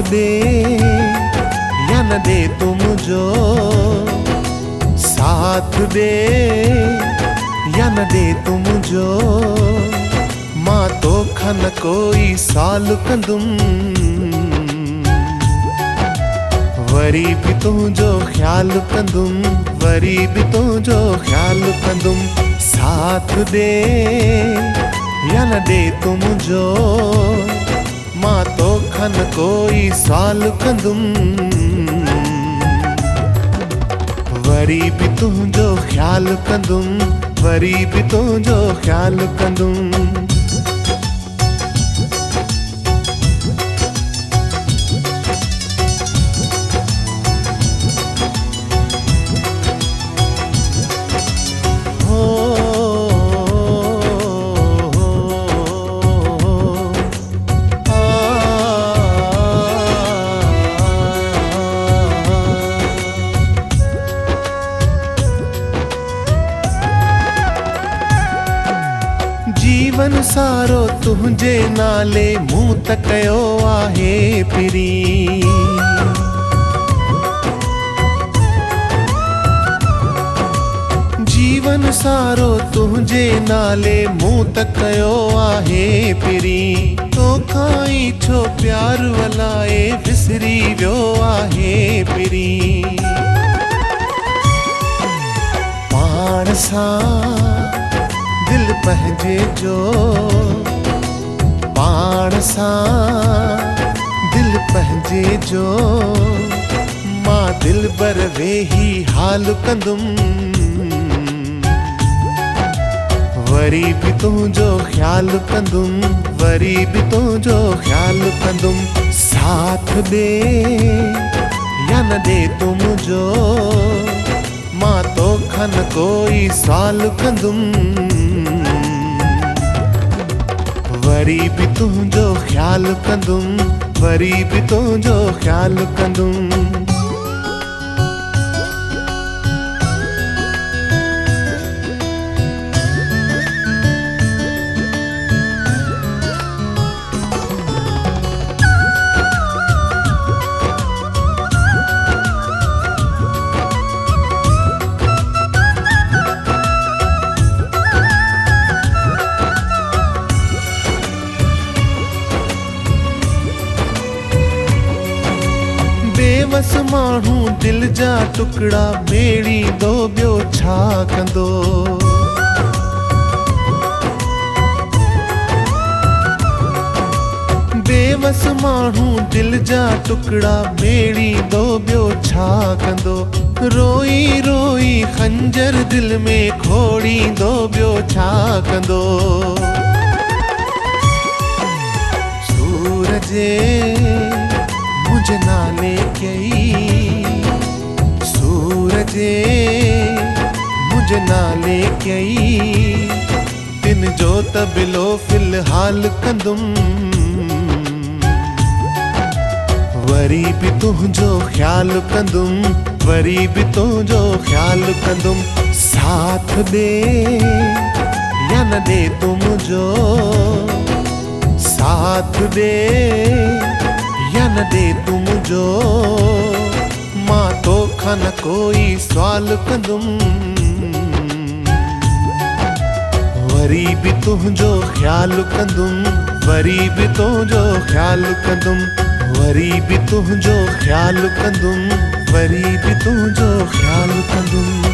दे या न दे तू मुझो, साथ दे या न दे तू मुझो, मां तो खन कोई साल कंदुम, वरी भी तुझो ख्याल कंदुम, वरी भी तुझो ख्याल कंदुम। साथ दे या न दे तू मुझो, मां तो खन कोई साल कंदुम, वरी भी तुझो ख्याल कंदुम, वरी भी तुझो ख्याल कंदुम। जीवन सारो तुझे नाले मूं त कयो आहे पिरी, जीवन सारो तुझे नाले मूं त कयो आहे पिरी, तोखां ई छो प्यार वलाए विसरी वियो आहे पिरी। पाण सां दिल पंहिंजे जो, पाण सां दिल पंहिंजे जो, मां दिल बर वेही हाल कंदुम, वरी भी तुझो ख्याल कंदुम, वरी भी तुझो ख्याल कंदुम। साथ दे या न दे तू मुझो, मां तो खन कोई साल कंदुम, वरी भी तुझो ख्याल कंदुम, वरी भी तुझो ख्याल कंदुम। बेवस माण्हू दिल जा टुकड़ा ॿेड़ी दो ॿियो छा कंदो, बेवस माण्हू दिल जा टुकड़ा ॿेड़ी दो ॿियो छा कंदो, रोई रोई खंजर दिल में खोड़ींदो ॿियो छा कंदो। सूरजे मुझे नाले कई, सूरजे मुझे नाले कई, दिन जो तबिलो फिलहाल कंदुम, वरी भी तुझो ख्याल कंदुम, वरी भी तुझो ख्याल कंदुम। साथ दे या न दे तू मुझो, साथ दे या न दे तू मुझो, मां तो खन कोई सवाल कंदुम, वरी भी तुझो ख्याल कंदुम, वरी भी तुझो ख्याल कंदुम, वरी भी तुझो ख्याल कंदुम, वरी भी तुझो ख्याल कंदुम।